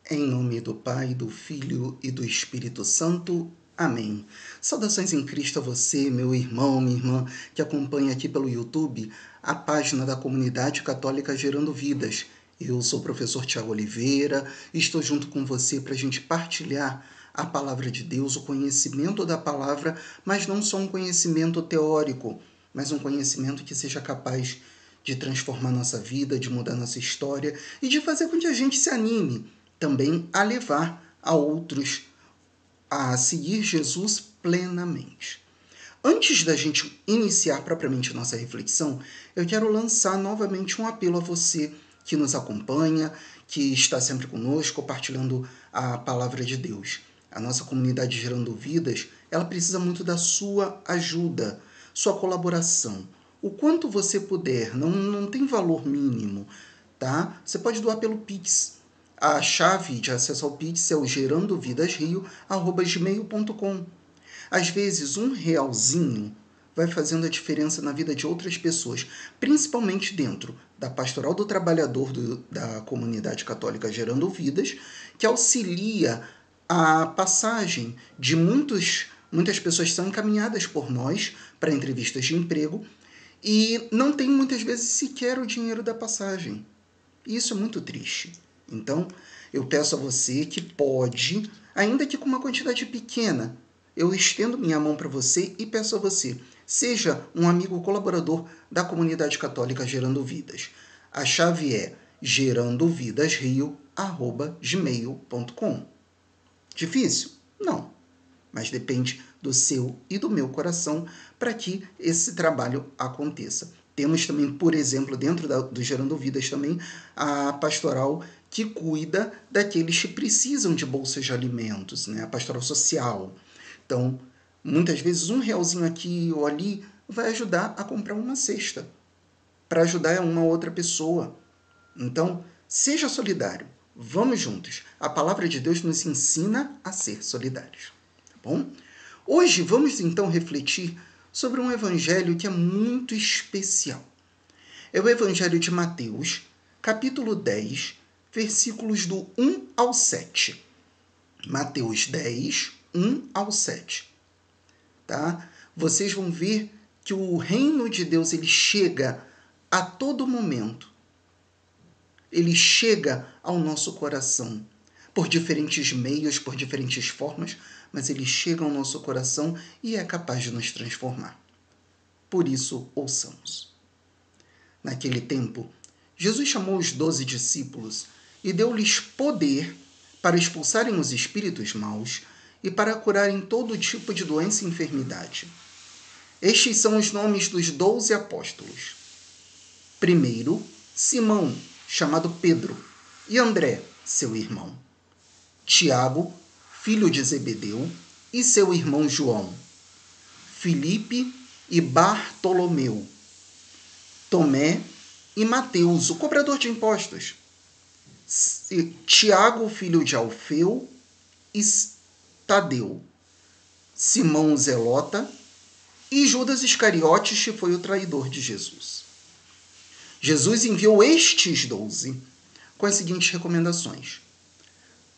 Em nome do Pai, do Filho e do Espírito Santo. Amém. Saudações em Cristo a você, meu irmão, minha irmã, que acompanha aqui pelo YouTube a página da Comunidade Católica Gerando Vidas. Eu sou o professor Tiago Oliveira e estou junto com você para a gente partilhar a palavra de Deus, o conhecimento da palavra, mas não só um conhecimento teórico, mas um conhecimento que seja capaz de transformar nossa vida, de mudar nossa história e de fazer com que a gente se anime também a levar a outros a seguir Jesus plenamente. Antes da gente iniciar propriamente nossa reflexão, eu quero lançar novamente um apelo a você que nos acompanha, que está sempre conosco, compartilhando a palavra de Deus. A nossa comunidade Gerando Vidas, ela precisa muito da sua ajuda, sua colaboração. O quanto você puder, não tem valor mínimo, tá? Você pode doar pelo Pix. A chave de acesso ao Pix é o gerandovidasrio@gmail.com. Às vezes, R$1 vai fazendo a diferença na vida de outras pessoas, principalmente dentro da Pastoral do Trabalhador da Comunidade Católica Gerando Vidas, que auxilia a passagem de muitas pessoas que são encaminhadas por nós para entrevistas de emprego e não tem muitas vezes sequer o dinheiro da passagem. E isso é muito triste. Então, eu peço a você que pode, ainda que com uma quantidade pequena, eu estendo minha mão para você e peço a você, seja um amigo colaborador da Comunidade Católica Gerando Vidas. A chave é gerandovidasrio@gmail.com. Difícil? Não. Mas depende do seu e do meu coração para que esse trabalho aconteça. Temos também, por exemplo, dentro do Gerando Vidas também, a pastoral que cuida daqueles que precisam de bolsas de alimentos, né? A pastoral social. Então, muitas vezes R$1 aqui ou ali vai ajudar a comprar uma cesta, para ajudar uma outra pessoa. Então, seja solidário. Vamos juntos. A palavra de Deus nos ensina a ser solidários. Tá bom? Hoje vamos então refletir sobre um evangelho que é muito especial. É o evangelho de Mateus, capítulo 10, versículos do 1 ao 7. Mateus 10, 1 ao 7. Tá? Vocês vão ver que o reino de Deus ele chega a todo momento. Ele chega ao nosso coração por diferentes meios, por diferentes formas, mas ele chega ao nosso coração e é capaz de nos transformar. Por isso, ouçamos. Naquele tempo, Jesus chamou os 12 discípulos e deu-lhes poder para expulsarem os espíritos maus e para curarem todo tipo de doença e enfermidade. Estes são os nomes dos 12 apóstolos. Primeiro, Simão, chamado Pedro, e André, seu irmão. Tiago, filho de Zebedeu, e seu irmão João. Filipe e Bartolomeu. Tomé e Mateus, o cobrador de impostos. Tiago, filho de Alfeu, e Tadeu. Simão Zelota e Judas Iscariotes, que foi o traidor de Jesus. Jesus enviou estes 12 com as seguintes recomendações.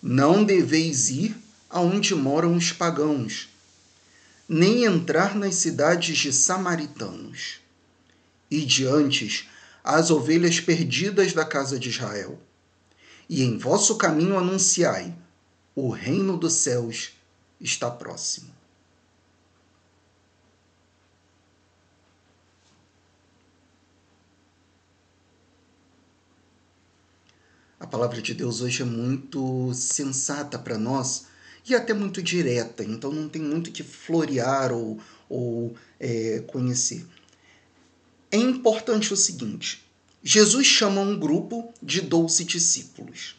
Não deveis ir aonde moram os pagãos, nem entrar nas cidades de samaritanos. Ide antes às ovelhas perdidas da casa de Israel. E em vosso caminho anunciai, o reino dos céus está próximo. A palavra de Deus hoje é muito sensata para nós e até muito direta, então não tem muito que florear ou conhecer. É importante o seguinte, Jesus chama um grupo de 12 discípulos.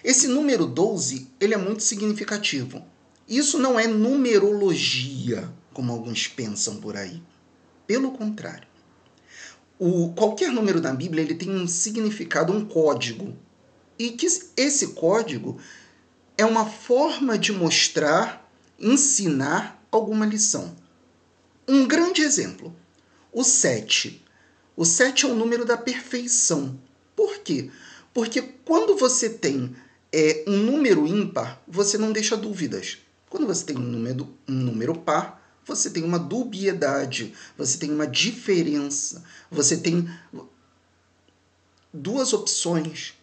Esse número 12 ele é muito significativo. Isso não é numerologia, como alguns pensam por aí. Pelo contrário. Qualquer número na Bíblia ele tem um significado, um código. E que esse código é uma forma de mostrar, ensinar alguma lição. Um grande exemplo, o 7. O 7 é o número da perfeição. Por quê? Porque quando você tem um número ímpar, você não deixa dúvidas. Quando você tem um número par, você tem uma dubiedade, você tem uma diferença, você tem duas opções,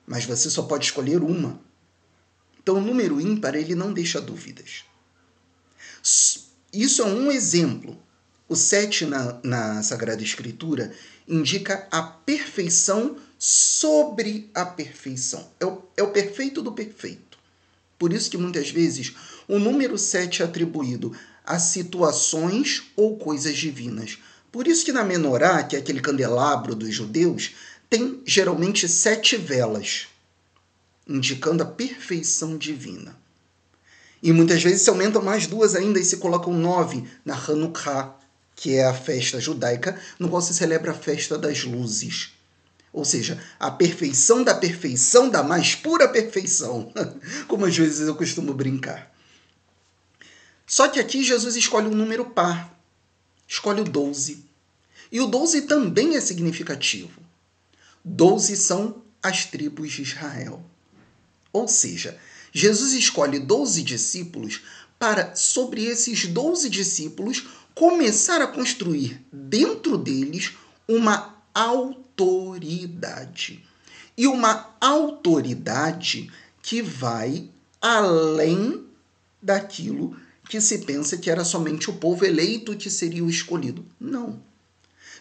mas você só pode escolher uma. Então, o número ímpar, ele não deixa dúvidas. Isso é um exemplo. O 7 na Sagrada Escritura indica a perfeição sobre a perfeição. É o perfeito do perfeito. Por isso que muitas vezes o número 7 é atribuído a situações ou coisas divinas. Por isso que na menorá, que é aquele candelabro dos judeus, tem geralmente 7 velas, indicando a perfeição divina. E muitas vezes se aumentam mais 2 ainda e se colocam 9 na Hanukkah, que é a festa judaica, no qual se celebra a festa das luzes. Ou seja, a perfeição da mais pura perfeição, como às vezes eu costumo brincar. Só que aqui Jesus escolhe um número par, escolhe o 12. E o 12 também é significativo. 12 são as tribos de Israel. Ou seja, Jesus escolhe 12 discípulos para, sobre esses 12 discípulos, começar a construir dentro deles uma autoridade. E uma autoridade que vai além daquilo que se pensa que era somente o povo eleito que seria o escolhido. Não.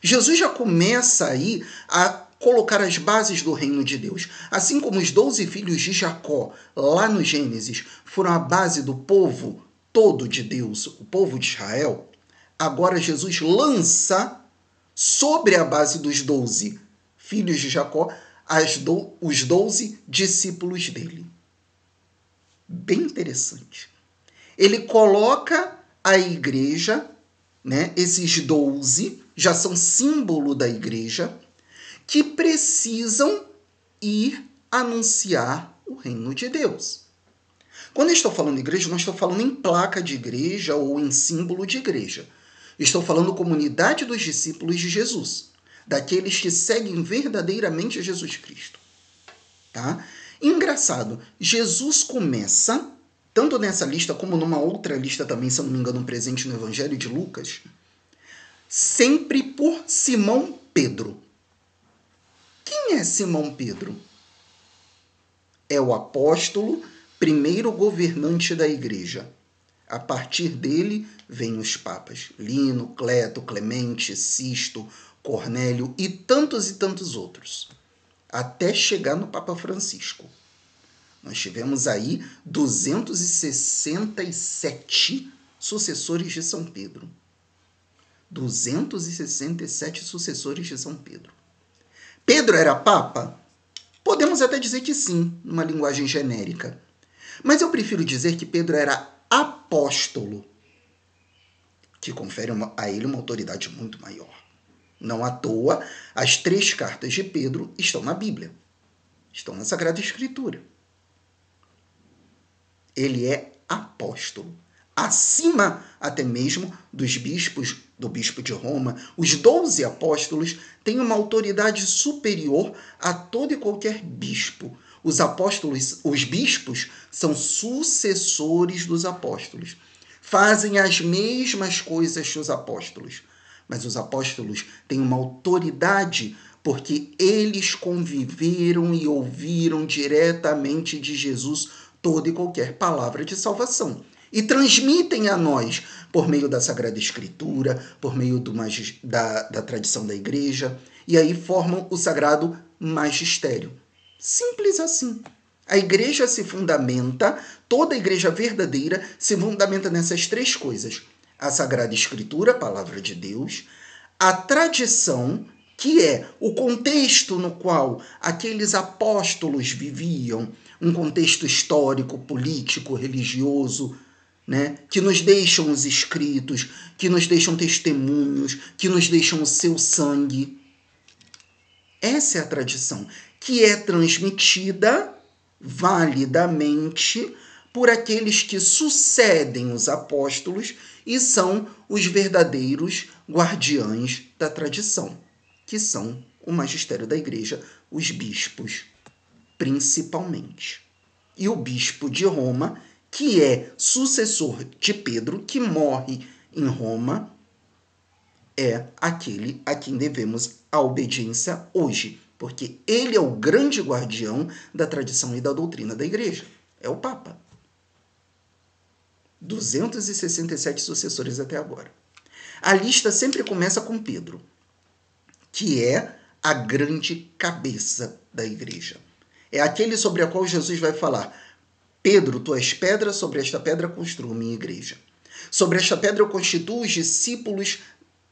Jesus já começa aí a colocar as bases do reino de Deus. Assim como os 12 filhos de Jacó, lá no Gênesis, foram a base do povo todo de Deus, o povo de Israel, agora Jesus lança sobre a base dos 12 filhos de Jacó os 12 discípulos dele. Bem interessante. Ele coloca a igreja, né, esses 12 já são símbolo da igreja, que precisam ir anunciar o reino de Deus. Quando eu estou falando igreja, não estou falando em placa de igreja ou em símbolo de igreja. Estou falando comunidade dos discípulos de Jesus, daqueles que seguem verdadeiramente Jesus Cristo. Tá? Engraçado, Jesus começa, tanto nessa lista como numa outra lista também, se eu não me engano, presente no Evangelho de Lucas, sempre por Simão Pedro. Quem é Simão Pedro? É o apóstolo, primeiro governante da igreja. A partir dele vêm os papas Lino, Cleto, Clemente, Sisto, Cornélio e tantos outros, até chegar no Papa Francisco. Nós tivemos aí 267 sucessores de São Pedro. 267 sucessores de São Pedro. Pedro era papa? Podemos até dizer que sim, numa linguagem genérica. Mas eu prefiro dizer que Pedro era apóstolo, que confere a ele uma autoridade muito maior. Não à toa, as 3 cartas de Pedro estão na Bíblia. Estão na Sagrada Escritura. Ele é apóstolo. Acima até mesmo dos bispos, do bispo de Roma, os 12 apóstolos têm uma autoridade superior a todo e qualquer bispo. Os apóstolos, os bispos, são sucessores dos apóstolos. Fazem as mesmas coisas que os apóstolos. Mas os apóstolos têm uma autoridade porque eles conviveram e ouviram diretamente de Jesus toda e qualquer palavra de salvação. E transmitem a nós, por meio da Sagrada Escritura, por meio da tradição da igreja, e aí formam o Sagrado Magistério. Simples assim. A igreja se fundamenta, toda a igreja verdadeira se fundamenta nessas 3 coisas. A Sagrada Escritura, a palavra de Deus, a tradição, que é o contexto no qual aqueles apóstolos viviam, um contexto histórico, político, religioso, né, que nos deixam os escritos, que nos deixam testemunhos, que nos deixam o seu sangue. Essa é a tradição, que é transmitida validamente por aqueles que sucedem os apóstolos e são os verdadeiros guardiães da tradição, que são o magistério da igreja, os bispos. principalmente. E o bispo de Roma, que é sucessor de Pedro, que morre em Roma, é aquele a quem devemos a obediência hoje, porque ele é o grande guardião da tradição e da doutrina da igreja. É o Papa. 267 sucessores até agora. A lista sempre começa com Pedro, que é a grande cabeça da igreja. É aquele sobre a qual Jesus vai falar: Pedro, tu és pedra, sobre esta pedra construo minha igreja. Sobre esta pedra eu constituo os discípulos,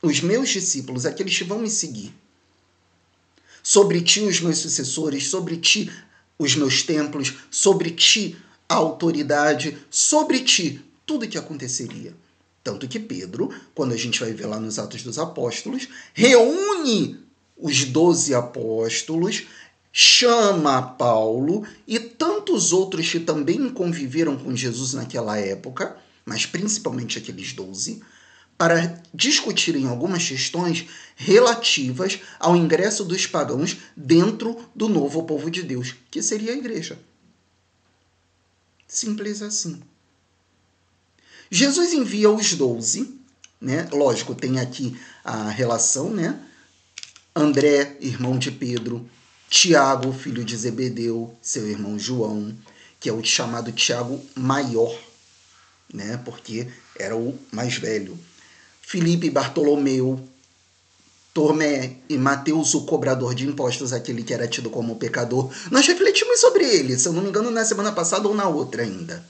os meus discípulos, aqueles que vão me seguir. Sobre ti os meus sucessores, sobre ti os meus templos, sobre ti a autoridade, sobre ti tudo que aconteceria. Tanto que Pedro, quando a gente vai ver lá nos Atos dos Apóstolos, reúne os 12 apóstolos, chama Paulo e tantos outros que também conviveram com Jesus naquela época, mas principalmente aqueles 12, para discutirem algumas questões relativas ao ingresso dos pagãos dentro do novo povo de Deus, que seria a igreja. Simples assim. Jesus envia os 12, né? Lógico, tem aqui a relação, né? André, irmão de Pedro, Tiago, filho de Zebedeu, seu irmão João, que é o chamado Tiago maior, né? Porque era o mais velho. Filipe e Bartolomeu, Tomé e Mateus, o cobrador de impostos, aquele que era tido como pecador. Nós refletimos sobre ele, se eu não me engano, na semana passada ou na outra ainda.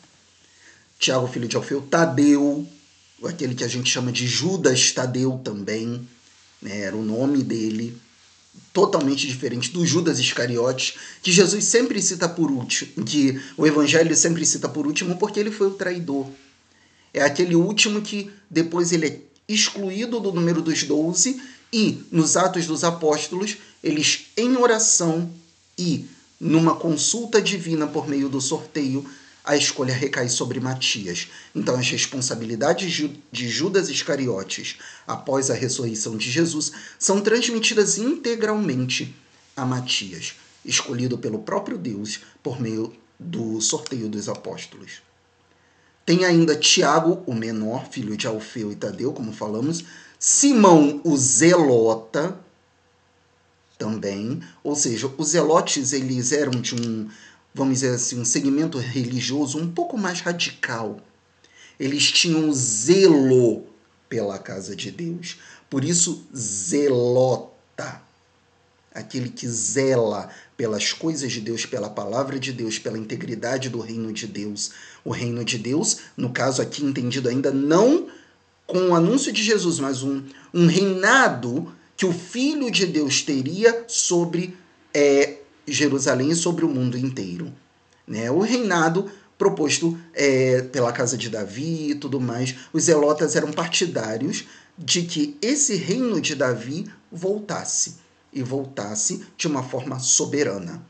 Tiago, filho de Alfeu, Tadeu, aquele que a gente chama de Judas Tadeu também, né? Era o nome dele, totalmente diferente do Judas Iscariotes, que Jesus sempre cita por último, que o Evangelho sempre cita por último porque ele foi o traidor. É aquele último que depois ele é excluído do número dos 12 e nos Atos dos Apóstolos, eles em oração e numa consulta divina por meio do sorteio, a escolha recai sobre Matias. Então, as responsabilidades de Judas Iscariotes após a ressurreição de Jesus são transmitidas integralmente a Matias, escolhido pelo próprio Deus por meio do sorteio dos apóstolos. Tem ainda Tiago, o menor, filho de Alfeu e Tadeu, como falamos, Simão, o zelota, também, ou seja, os zelotes eles eram de vamos dizer assim, um segmento religioso um pouco mais radical. Eles tinham zelo pela casa de Deus. Por isso, zelota. Aquele que zela pelas coisas de Deus, pela palavra de Deus, pela integridade do reino de Deus. O reino de Deus, no caso aqui entendido ainda não com o anúncio de Jesus, mas um reinado que o Filho de Deus teria sobre Jerusalém e sobre o mundo inteiro. Né? O reinado proposto pela casa de Davi e tudo mais. Os zelotas eram partidários de que esse reino de Davi voltasse, e voltasse de uma forma soberana.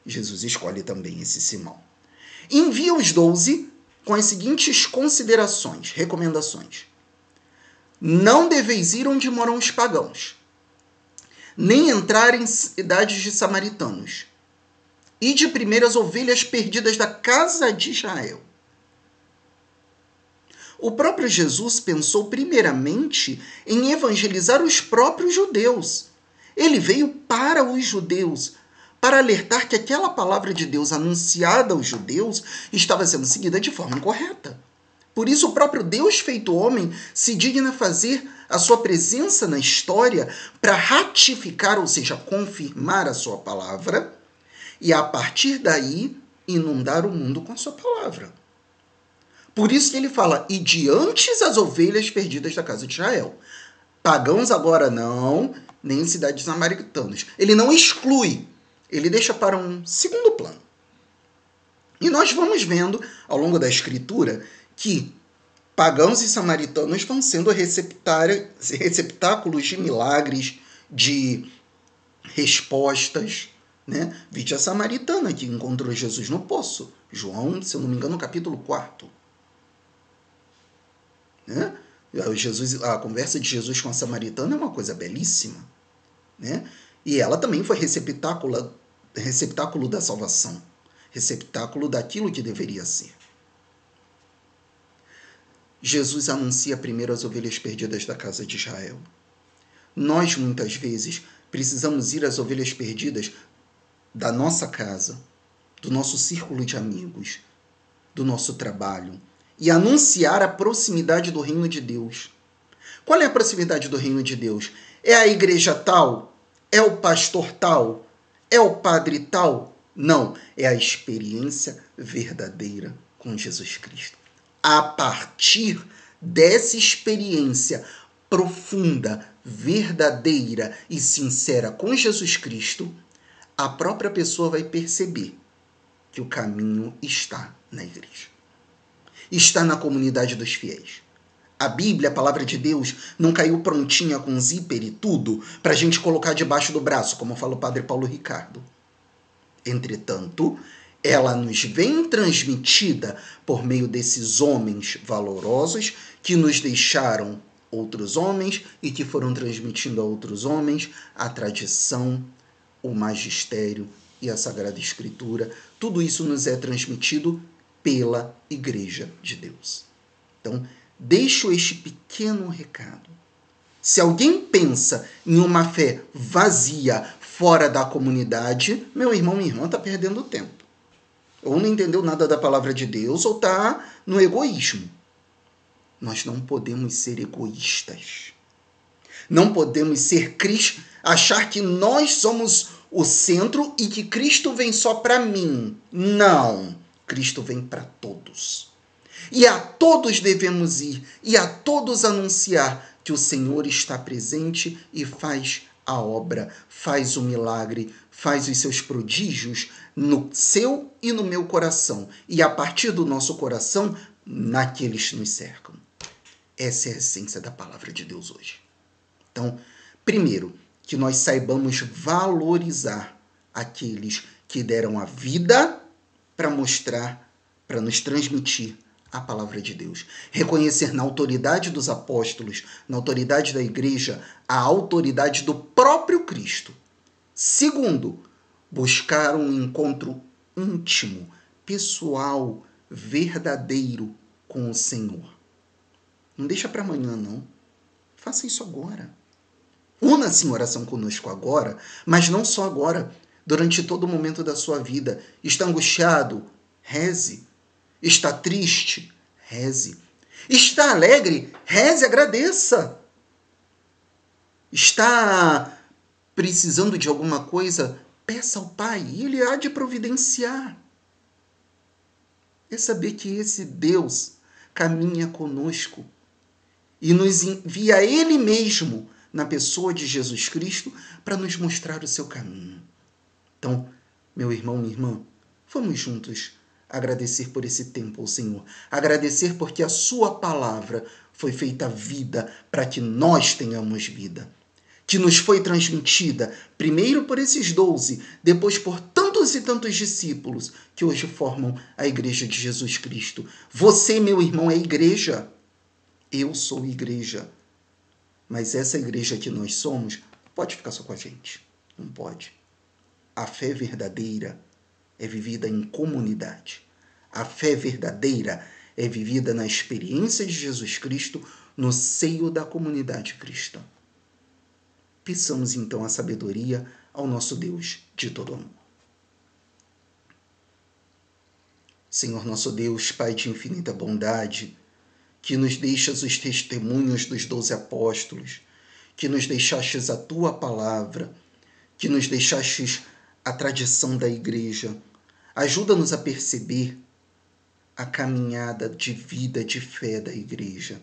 Jesus escolhe também esse Simão. Envia os 12 com as seguintes considerações, recomendações. Não deveis ir onde moram os pagãos, nem entrar em cidades de samaritanos. Ide primeiro as ovelhas perdidas da casa de Israel. O próprio Jesus pensou primeiramente em evangelizar os próprios judeus. Ele veio para os judeus, para alertar que aquela palavra de Deus anunciada aos judeus estava sendo seguida de forma incorreta. Por isso, o próprio Deus feito homem se digna fazer a sua presença na história para ratificar, ou seja, confirmar a sua palavra e, a partir daí, inundar o mundo com a sua palavra. Por isso que ele fala, e diante as ovelhas perdidas da casa de Israel. Pagãos agora não, nem cidades samaritanas. Ele não exclui, ele deixa para um segundo plano. E nós vamos vendo, ao longo da escritura, que pagãos e samaritanos vão sendo receptáculos de milagres, de respostas, né? Vide a samaritana que encontrou Jesus no poço. João, se eu não me engano, no capítulo 4. Né? A conversa de Jesus com a samaritana é uma coisa belíssima. Né? E ela também foi receptáculo receptáculo da salvação, receptáculo daquilo que deveria ser. Jesus anuncia primeiro as ovelhas perdidas da casa de Israel. Nós, muitas vezes, precisamos ir às ovelhas perdidas da nossa casa, do nosso círculo de amigos, do nosso trabalho, e anunciar a proximidade do reino de Deus. Qual é a proximidade do reino de Deus? É a igreja tal? É o pastor tal? É o padre tal? Não, é a experiência verdadeira com Jesus Cristo. A partir dessa experiência profunda, verdadeira e sincera com Jesus Cristo, a própria pessoa vai perceber que o caminho está na igreja. Está na comunidade dos fiéis. A Bíblia, a palavra de Deus, não caiu prontinha com zíper e tudo para a gente colocar debaixo do braço, como fala o padre Paulo Ricardo. Entretanto, ela nos vem transmitida por meio desses homens valorosos que nos deixaram outros homens e que foram transmitindo a outros homens a tradição, o magistério e a Sagrada Escritura. Tudo isso nos é transmitido pela Igreja de Deus. Então, deixo este pequeno recado. Se alguém pensa em uma fé vazia fora da comunidade, meu irmão, minha irmã, está perdendo tempo. Ou não entendeu nada da palavra de Deus, ou está no egoísmo. Nós não podemos ser egoístas. Não podemos achar que nós somos o centro e que Cristo vem só para mim. Não. Cristo vem para todos. E a todos devemos ir, e a todos anunciar que o Senhor está presente e faz a obra, faz o milagre, faz os seus prodígios no seu e no meu coração. E a partir do nosso coração, naqueles que nos cercam. Essa é a essência da palavra de Deus hoje. Então, primeiro, que nós saibamos valorizar aqueles que deram a vida para mostrar, para nos transmitir a palavra de Deus. Reconhecer na autoridade dos apóstolos, na autoridade da igreja, a autoridade do próprio Cristo. Segundo, buscar um encontro íntimo, pessoal, verdadeiro com o Senhor. Não deixa para amanhã, não. Faça isso agora. Una-se em oração conosco agora, mas não só agora, durante todo o momento da sua vida. Está angustiado? Reze. Está triste? Reze. Está alegre? Reze, agradeça. Está precisando de alguma coisa? Peça ao Pai e Ele há de providenciar. É saber que esse Deus caminha conosco e nos envia Ele mesmo na pessoa de Jesus Cristo para nos mostrar o seu caminho. Então, meu irmão, minha irmã, vamos juntos agradecer por esse tempo ao Senhor. Agradecer porque a sua palavra foi feita vida para que nós tenhamos vida. Que nos foi transmitida primeiro por esses 12, depois por tantos e tantos discípulos que hoje formam a Igreja de Jesus Cristo. Você, meu irmão, é igreja. Eu sou igreja. Mas essa igreja que nós somos pode ficar só com a gente. Não pode. A fé verdadeira é vivida em comunidade. A fé verdadeira é vivida na experiência de Jesus Cristo no seio da comunidade cristã. Peçamos então a sabedoria ao nosso Deus de todo amor. Senhor nosso Deus, Pai de infinita bondade, que nos deixas os testemunhos dos 12 apóstolos, que nos deixastes a tua palavra, que nos deixastes a tradição da igreja. Ajuda-nos a perceber a caminhada de vida, de fé da igreja.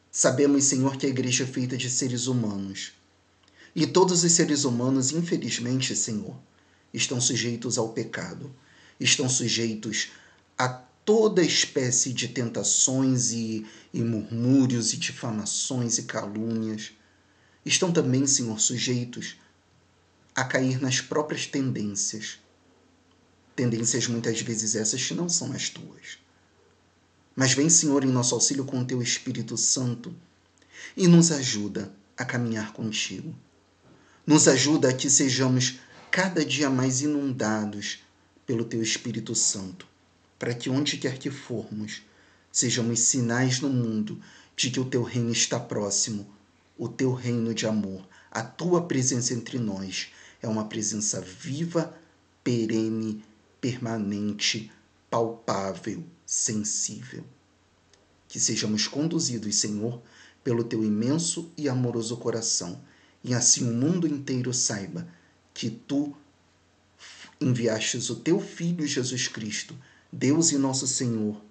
Sabemos, Senhor, que a igreja é feita de seres humanos. E todos os seres humanos, infelizmente, Senhor, estão sujeitos ao pecado. Estão sujeitos a toda espécie de tentações e murmúrios e difamações e calúnias. Estão também, Senhor, sujeitos a cair nas próprias tendências. Tendências muitas vezes essas que não são as tuas. Mas vem, Senhor, em nosso auxílio com o teu Espírito Santo e nos ajuda a caminhar contigo. Nos ajuda a que sejamos cada dia mais inundados pelo Teu Espírito Santo, para que onde quer que formos, sejamos sinais no mundo de que o Teu reino está próximo, o Teu reino de amor, a Tua presença entre nós é uma presença viva, perene, permanente, palpável, sensível. Que sejamos conduzidos, Senhor, pelo Teu imenso e amoroso coração, e assim o mundo inteiro saiba que Tu enviastes o Teu Filho Jesus Cristo, Deus e nosso Senhor,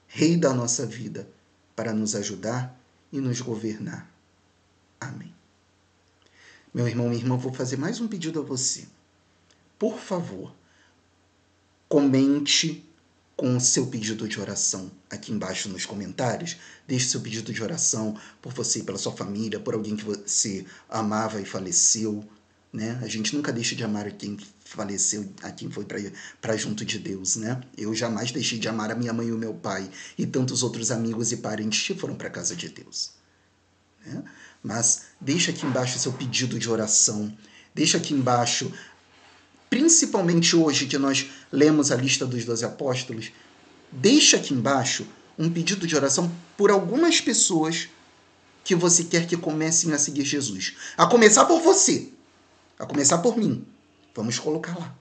Rei da nossa vida, para nos ajudar e nos governar. Amém. Meu irmão, minha irmã, vou fazer mais um pedido a você. Por favor, comente com o seu pedido de oração aqui embaixo nos comentários. Deixe seu pedido de oração por você, pela sua família, por alguém que você amava e faleceu, né? A gente nunca deixa de amar quem faleceu, a quem foi para junto de Deus, né? Eu jamais deixei de amar a minha mãe e o meu pai e tantos outros amigos e parentes que foram para a casa de Deus, né? Mas deixa aqui embaixo seu pedido de oração, deixa aqui embaixo, principalmente hoje que nós lemos a lista dos 12 apóstolos, deixa aqui embaixo um pedido de oração por algumas pessoas que você quer que comecem a seguir Jesus. A começar por você, a começar por mim. Vamos colocar lá,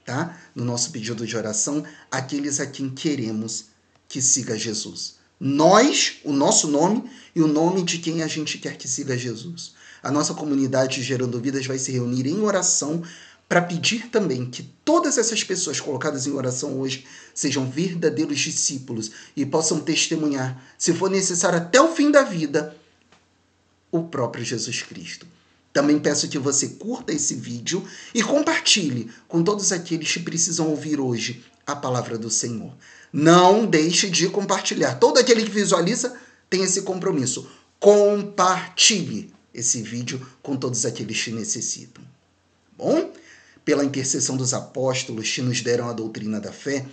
tá? No nosso pedido de oração, aqueles a quem queremos que siga Jesus. Nós, o nosso nome e o nome de quem a gente quer que siga Jesus. A nossa comunidade Gerando Vidas vai se reunir em oração para pedir também que todas essas pessoas colocadas em oração hoje sejam verdadeiros discípulos e possam testemunhar, se for necessário até o fim da vida, o próprio Jesus Cristo. Também peço que você curta esse vídeo e compartilhe com todos aqueles que precisam ouvir hoje a palavra do Senhor. Não deixe de compartilhar. Todo aquele que visualiza tem esse compromisso. Compartilhe esse vídeo com todos aqueles que necessitam. Bom? Pela intercessão dos apóstolos que nos deram a doutrina da fé,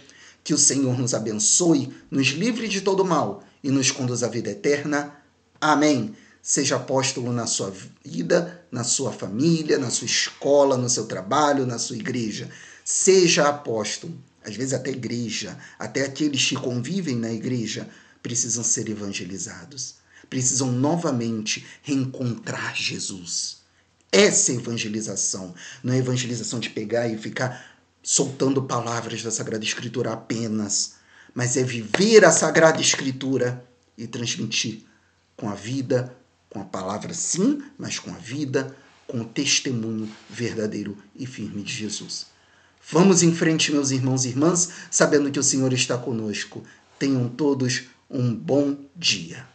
que o Senhor nos abençoe, nos livre de todo mal e nos conduz à vida eterna. Amém. Seja apóstolo na sua vida, na sua família, na sua escola, no seu trabalho, na sua igreja. Seja apóstolo. Às vezes até igreja, até aqueles que convivem na igreja precisam ser evangelizados. Precisam novamente reencontrar Jesus. Essa é evangelização. Não é evangelização de pegar e ficar soltando palavras da Sagrada Escritura apenas, mas é viver a Sagrada Escritura e transmitir com a vida, com a palavra sim, mas com a vida, com o testemunho verdadeiro e firme de Jesus. Vamos em frente, meus irmãos e irmãs, sabendo que o Senhor está conosco. Tenham todos um bom dia.